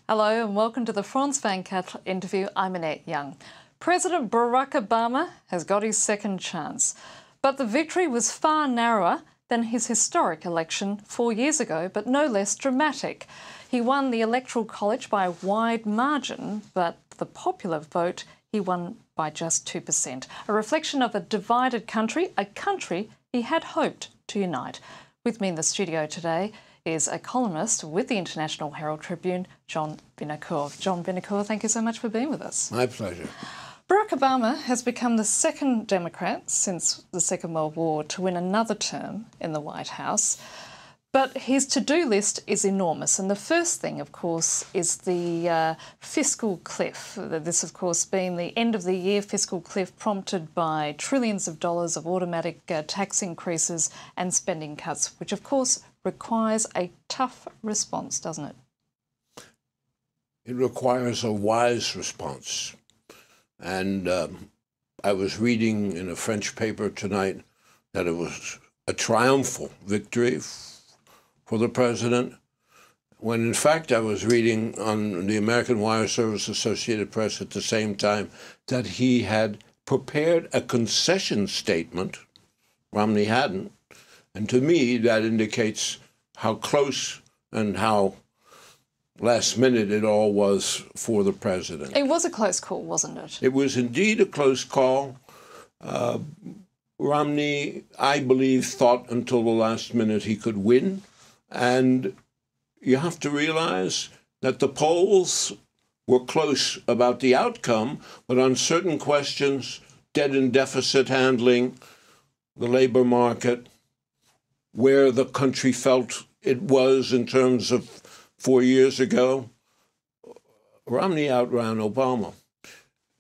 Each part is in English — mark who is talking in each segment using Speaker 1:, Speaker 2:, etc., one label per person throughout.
Speaker 1: Hello and welcome to the Franz Van Cat interview. I'm Annette Young. President Barack Obama has got his second chance, but the victory was far narrower than his historic election 4 years ago, but no less dramatic. He won the Electoral College by a wide margin, but the popular vote he won by just 2%, a reflection of a divided country, a country he had hoped to unite. With me in the studio today is a columnist with the International Herald Tribune, John Vinocourt. John Vinocourt, thank you so much for being with us.
Speaker 2: My pleasure.
Speaker 1: Barack Obama has become the second Democrat since the Second World War to win another term in the White House. But his to-do list is enormous. And the first thing, of course, is the fiscal cliff. This, of course, being the end-of-the-year fiscal cliff prompted by trillions of dollars of automatic tax increases and spending cuts, which, of course, requires a tough response, doesn't it?
Speaker 2: It requires a wise response. And I was reading in a French paper tonight that it was a triumphal victory for the president, when in fact I was reading on the American Wire Service Associated Press at the same time that he had prepared a concession statement. Romney hadn't. And to me, that indicates how close and how last minute it all was for the president.
Speaker 1: It was a close call, wasn't it?
Speaker 2: It was indeed a close call. Romney, I believe, thought until the last minute he could win. And you have to realize that the polls were close about the outcome, but on certain questions, debt and deficit handling, the labor market, where the country felt it was in terms of 4 years ago, Romney outran Obama.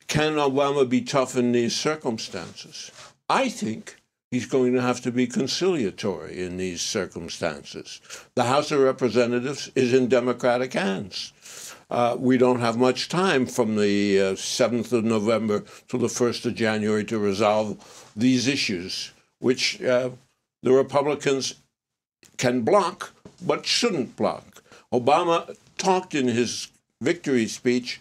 Speaker 2: Can Obama be tough in these circumstances? I think he's going to have to be conciliatory in these circumstances. The House of Representatives is in Democratic hands. We don't have much time from the 7th of November to the 1st of January to resolve these issues, which the Republicans can block, but shouldn't block. Obama talked in his victory speech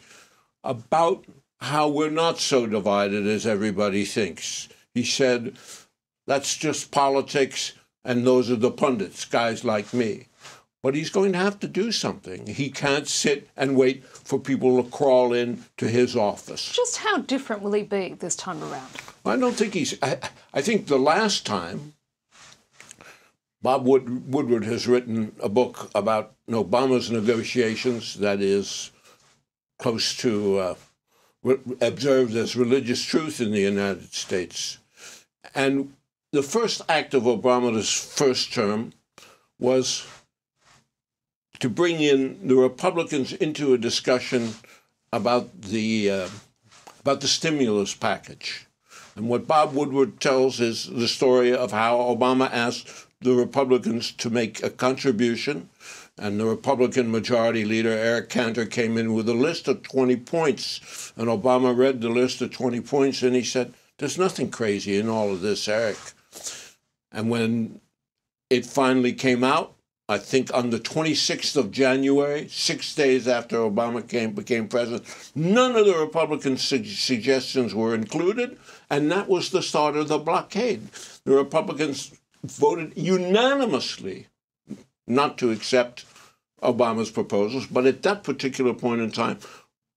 Speaker 2: about how we're not so divided as everybody thinks. He said, that's just politics, and those are the pundits, guys like me. But he's going to have to do something. He can't sit and wait for people to crawl in to his office.
Speaker 1: Just how different will he be this time around?
Speaker 2: I don't think he's... I think the last time, Bob Woodward has written a book about Obama's negotiations that is close to observed as religious truth in the United States. And the first act of Obama's first term was to bring in the Republicans into a discussion about the stimulus package. And what Bob Woodward tells is the story of how Obama asked the Republicans to make a contribution, and the Republican Majority Leader, Eric Cantor, came in with a list of 20 points. And Obama read the list of 20 points, and he said, there's nothing crazy in all of this, Eric. And when it finally came out, I think on the 26th of January, 6 days after Obama became president, none of the Republican suggestions were included, and that was the start of the blockade. The Republicans voted unanimously not to accept Obama's proposals, but at that particular point in time,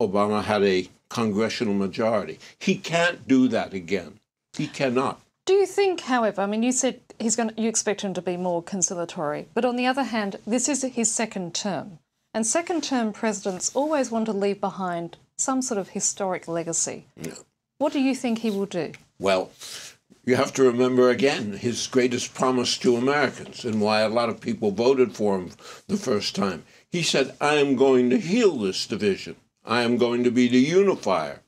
Speaker 2: Obama had a congressional majority. He can't do that again. He cannot.
Speaker 1: Do you think, however, I mean, you said you expect him to be more conciliatory, but on the other hand, this is his second term, and second-term presidents always want to leave behind some sort of historic legacy. Yeah. What do you think he will do?
Speaker 2: Well, you have to remember again his greatest promise to Americans and why a lot of people voted for him the first time. He said, I am going to heal this division. I am going to be the unifier.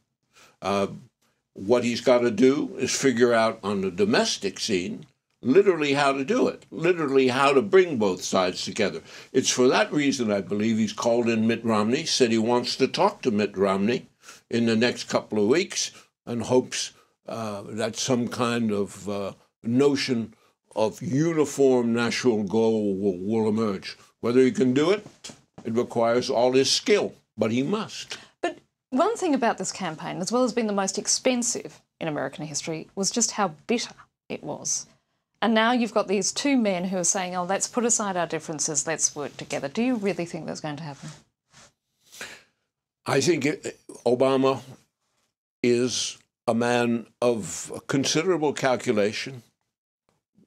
Speaker 2: What he's got to do is figure out on the domestic scene literally how to do it, literally how to bring both sides together. It's for that reason, I believe, he's called in Mitt Romney, said he wants to talk to Mitt Romney in the next couple of weeks and hopes that some kind of notion of uniform national goal will emerge. Whether he can do it, it requires all his skill, but he must.
Speaker 1: But one thing about this campaign, as well as being the most expensive in American history, was just how bitter it was. And now you've got these two men who are saying, oh, let's put aside our differences, let's work together. Do you really think that's going to happen?
Speaker 2: I think Obama is a man of considerable calculation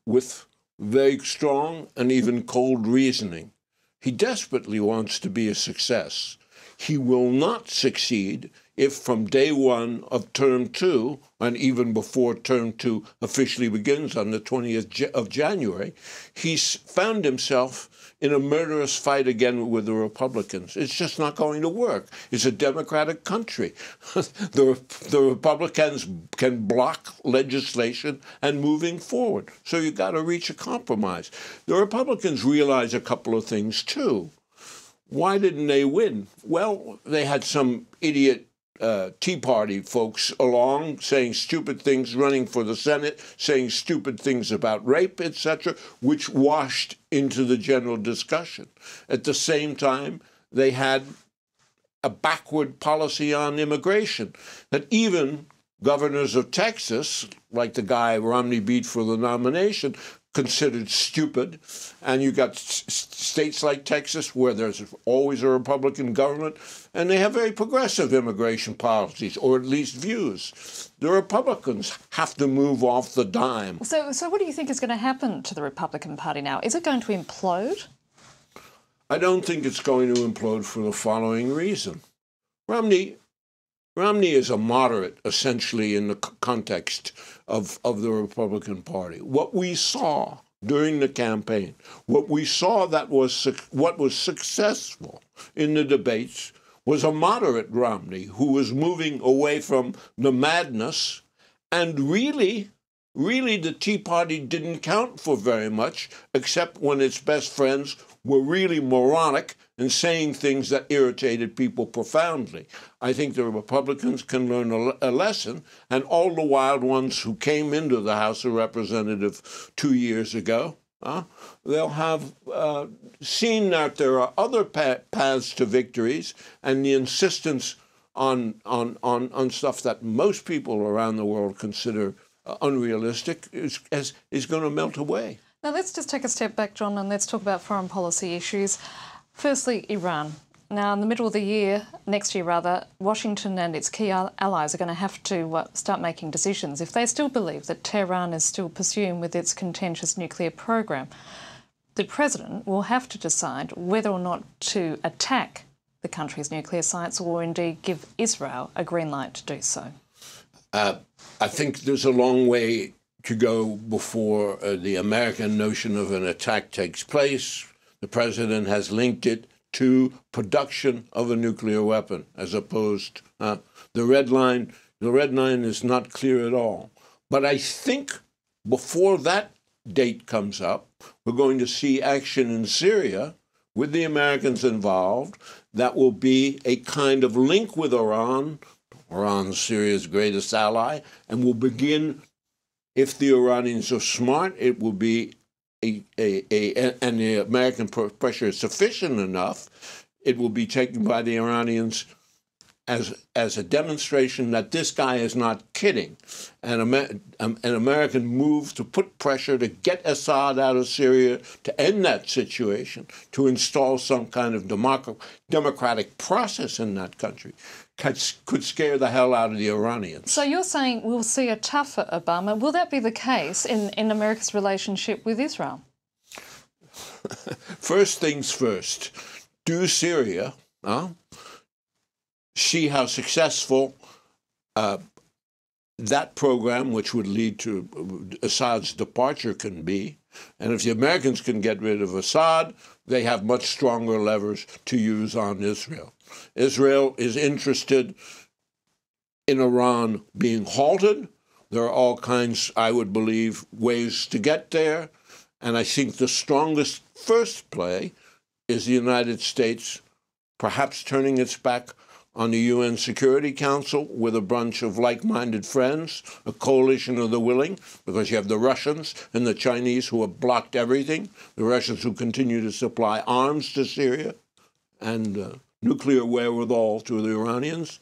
Speaker 2: with very strong and even cold reasoning. He desperately wants to be a success. He will not succeed if from day one of term two, and even before term two officially begins on the 20th of January, he's found himself in a murderous fight again with the Republicans. It's just not going to work. It's a democratic country. The Republicans can block legislation and moving forward. So you've got to reach a compromise. The Republicans realize a couple of things, too. Why didn't they win? Well, they had some idiot Tea Party folks along saying stupid things, running for the Senate, saying stupid things about rape, etc., which washed into the general discussion. At the same time, they had a backward policy on immigration that even governors of Texas, like the guy Romney beat for the nomination, considered stupid. And you got states like Texas where there's always a Republican government, and they have very progressive immigration policies, or at least views. The Republicans have to move off the dime.
Speaker 1: So what do you think is going to happen to the Republican Party now? Is it going to implode?
Speaker 2: I don't think it's going to implode for the following reason. Romney is a moderate, essentially, in the context of the Republican Party. What we saw during the campaign, what we saw that was what was successful in the debates was a moderate Romney who was moving away from the madness, and really the Tea Party didn't count for very much, except when its best friends were really moronic and saying things that irritated people profoundly. I think the Republicans can learn a lesson, and all the wild ones who came into the House of Representatives 2 years ago, they'll have seen that there are other paths to victories, and the insistence on stuff that most people around the world consider unrealistic is going to melt away.
Speaker 1: Now let's just take a step back, John, and let's talk about foreign policy issues. Firstly, Iran. Now, in the middle of the year, next year rather, Washington and its key allies are going to have to start making decisions. If they still believe that Tehran is still pursuing with its contentious nuclear program, the president will have to decide whether or not to attack the country's nuclear sites or indeed give Israel a green light to do so.
Speaker 2: I think there's a long way to go before the American notion of an attack takes place. The president has linked it to production of a nuclear weapon, as opposed the red line. The red line is not clear at all. But I think before that date comes up, we're going to see action in Syria with the Americans involved that will be a kind of link with Iran. Iran's Syria's greatest ally, and will begin, if the Iranians are smart, it will be and the American pressure is sufficient enough, it will be taken by the Iranians as a demonstration that this guy is not kidding. And an American move to put pressure to get Assad out of Syria, to end that situation, to install some kind of democratic process in that country, could scare the hell out of the Iranians.
Speaker 1: So you're saying we'll see a tougher Obama. Will that be the case in America's relationship with Israel?
Speaker 2: First things first. Do Syria see how successful that program, which would lead to Assad's departure, can be. And if the Americans can get rid of Assad, they have much stronger levers to use on Israel. Israel is interested in Iran being halted. There are all kinds, I would believe, ways to get there. And I think the strongest first play is the United States perhaps turning its back on the UN Security Council with a bunch of like-minded friends, a coalition of the willing, because you have the Russians and the Chinese who have blocked everything, the Russians who continue to supply arms to Syria and nuclear wherewithal to the Iranians.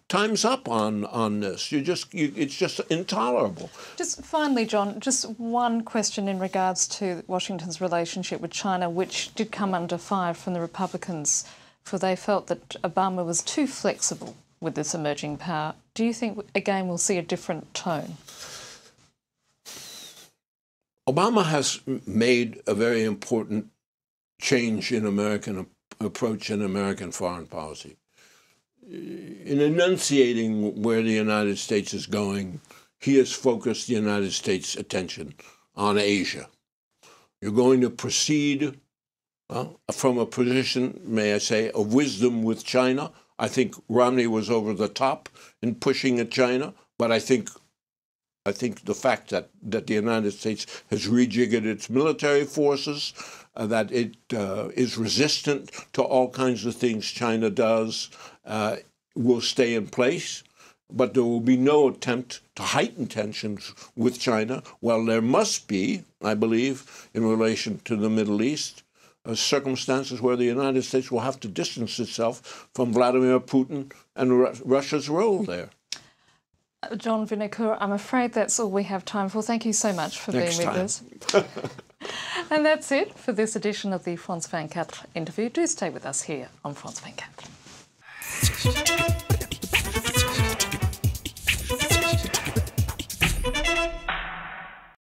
Speaker 2: Time's up on this. It's just intolerable.
Speaker 1: Just finally, John, just one question in regards to Washington's relationship with China, which did come under fire from the Republicans, for they felt that Obama was too flexible with this emerging power. Do you think, again, we'll see a different tone?
Speaker 2: Obama has made a very important change in American approach in American foreign policy. In enunciating where the United States is going, he has focused the United States' attention on Asia. You're going to proceed from a position, may I say, of wisdom with China. I think Romney was over the top in pushing at China, but I think the fact that the United States has rejiggered its military forces, that it is resistant to all kinds of things China does, will stay in place. But there will be no attempt to heighten tensions with China, while there must be, I believe, in relation to the Middle East, circumstances where the United States will have to distance itself from Vladimir Putin and Russia's role there.
Speaker 1: John Vinokour, I'm afraid that's all we have time for. Thank you so much for being with us. And that's it for this edition of the France 24 interview. Do stay with us here on France 24.